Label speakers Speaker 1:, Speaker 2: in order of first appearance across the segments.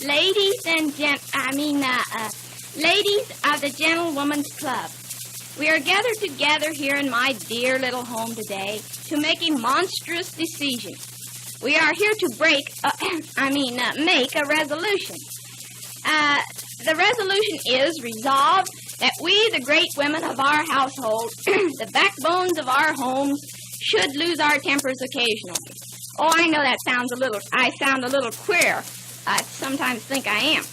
Speaker 1: Ladies of the Gentlewoman's Club. We are gathered together here in my dear little home today to make a monstrous decision. We are here to make a resolution. The resolution is resolved that we, the great women of our household, the backbones of our homes, should lose our tempers occasionally. Oh, I know that I sound a little queer. I sometimes think I am.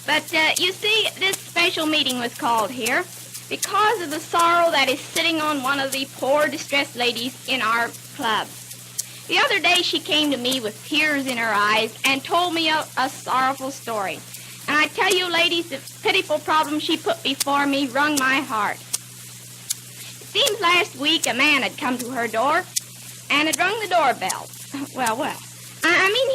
Speaker 1: But, you see, this special meeting was called here because of the sorrow that is sitting on one of the poor, distressed ladies in our club. The other day she came to me with tears in her eyes and told me a sorrowful story. And I tell you, ladies, the pitiful problem she put before me wrung my heart. It seems last week a man had come to her door and had rung the doorbell.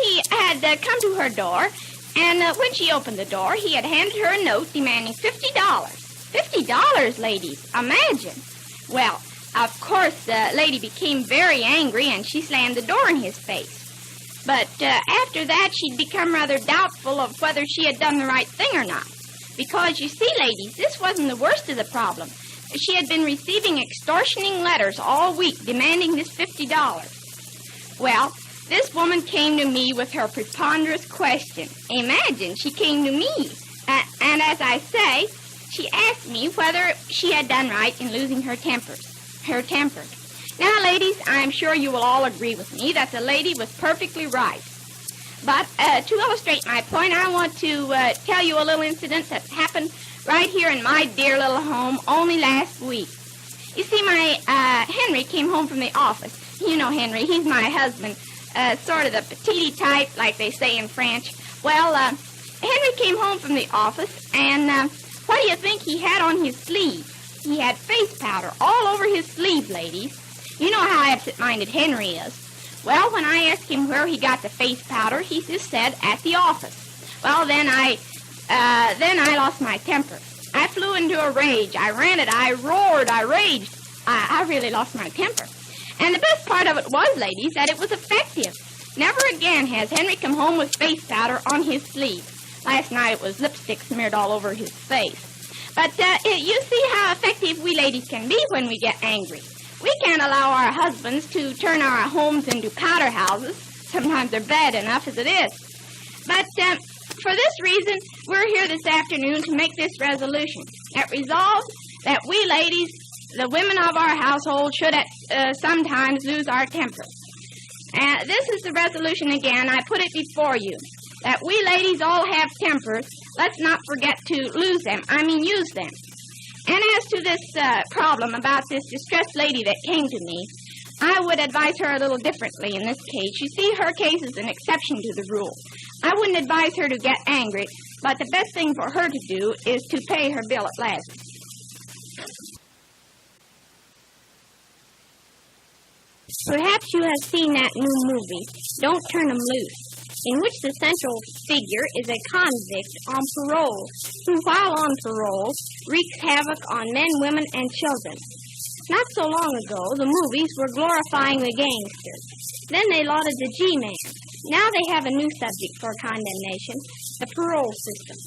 Speaker 1: He had come to her door, and when she opened the door, he had handed her a note demanding $50. $50, ladies, imagine. Well, of course, the lady became very angry, and she slammed the door in his face. But after that, she'd become rather doubtful of whether she had done the right thing or not. Because, you see, ladies, this wasn't the worst of the problem. She had been receiving extortioning letters all week demanding this $50. Well, this woman came to me with her preponderous question. Imagine, she came to me. And as I say, she asked me whether she had done right in losing her temper. Now, ladies, I'm sure you will all agree with me that the lady was perfectly right. But to illustrate my point, I want to tell you a little incident that happened right here in my dear little home only last week. You see, my Henry came home from the office. You know Henry, he's my husband, sort of the petite type, like they say in French. Well, Henry came home from the office, and what do you think he had on his sleeve? He had face powder all over his sleeve, ladies. You know how absent-minded Henry is. Well, when I asked him where he got the face powder, he just said, at the office. Well, then I lost my temper. I flew into a rage. I ranted, I roared, I raged. I really lost my temper. And the best part of it was, ladies, that it was effective. Never again has Henry come home with face powder on his sleeve. Last night it was lipstick smeared all over his face. But you see how effective we ladies can be when we get angry. We can't allow our husbands to turn our homes into powder houses. Sometimes they're bad enough as it is. But for this reason, we're here this afternoon to make this resolution. It resolves that we ladies, the women of our household, should sometimes lose our temper. This is the resolution again. I put it before you. That we ladies all have tempers. Let's not forget to use them. And as to this problem about this distressed lady that came to me, I would advise her a little differently in this case. You see, her case is an exception to the rule. I wouldn't advise her to get angry, but the best thing for her to do is to pay her bill at last. Perhaps you have seen that new movie, Don't Turn 'Em Loose, in which the central figure is a convict on parole, who, while on parole, wreaks havoc on men, women, and children. Not so long ago, the movies were glorifying the gangster. Then they lauded the G-man. Now they have a new subject for condemnation, the parole system.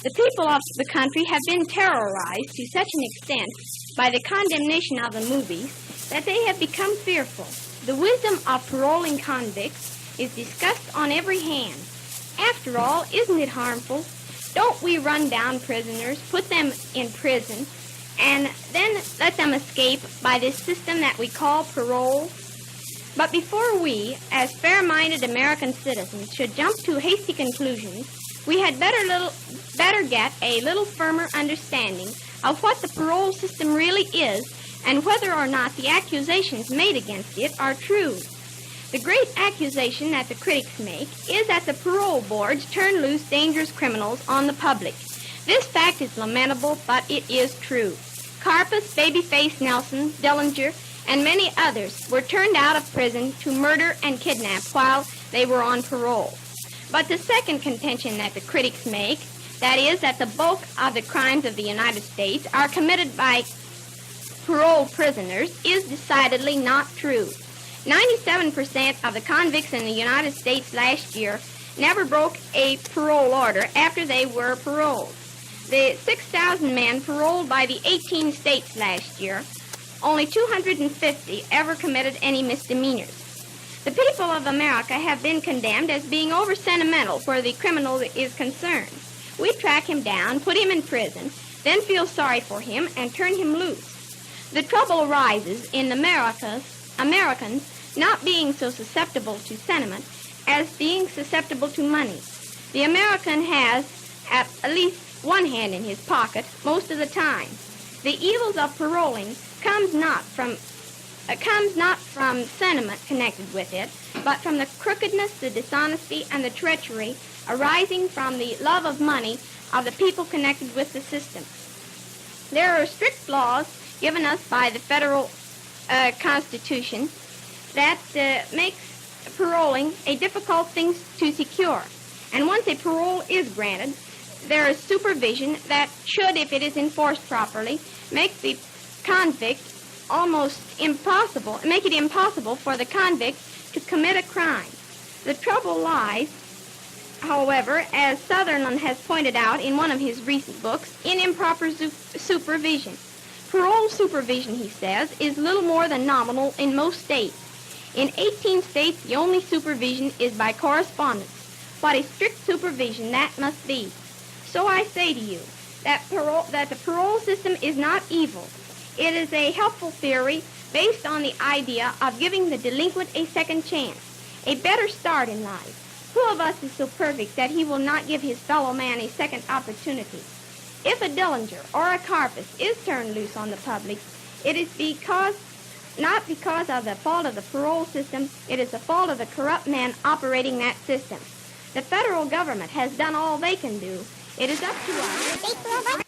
Speaker 1: The people of the country have been terrorized to such an extent by the condemnation of the movies that they have become fearful. The wisdom of paroling convicts is discussed on every hand. After all, isn't it harmful? Don't we run down prisoners, put them in prison, and then let them escape by this system that we call parole? But before we, as fair-minded American citizens, should jump to hasty conclusions, we had better get a little firmer understanding of what the parole system really is and whether or not the accusations made against it are true. The great accusation that the critics make is that the parole boards turn loose dangerous criminals on the public. This fact is lamentable, but it is true. Carpus, Babyface Nelson, Dillinger, and many others were turned out of prison to murder and kidnap while they were on parole. But the second contention that the critics make, that is, that the bulk of the crimes of the United States are committed by parole prisoners, is decidedly not true. 97% of the convicts in the United States last year never broke a parole order after they were paroled. The 6,000 men paroled by the 18 states last year, only 250 ever committed any misdemeanors. The people of America have been condemned as being over-sentimental where the criminal is concerned. We track him down, put him in prison, then feel sorry for him and turn him loose. The trouble arises in Americans not being so susceptible to sentiment as being susceptible to money. The American has at least one hand in his pocket most of the time. The evils of paroling comes not from sentiment connected with it, but from the crookedness, the dishonesty, and the treachery arising from the love of money of the people connected with the system. There are strict laws given us by the federal Constitution that makes paroling a difficult thing to secure. And once a parole is granted, there is supervision that should, if it is enforced properly, make the convict make it impossible for the convict to commit a crime. The trouble lies, however, as Sutherland has pointed out in one of his recent books, in improper supervision. Parole supervision, he says, is little more than nominal in most states. In 18 states, the only supervision is by correspondence. What a strict supervision that must be. So I say to you that the parole system is not evil. It is a helpful theory based on the idea of giving the delinquent a second chance, a better start in life. Who of us is so perfect that he will not give his fellow man a second opportunity? If a Dillinger or a Carpus is turned loose on the public, it is not because of the fault of the parole system, it is the fault of the corrupt men operating that system. The federal government has done all they can do. It is up to us.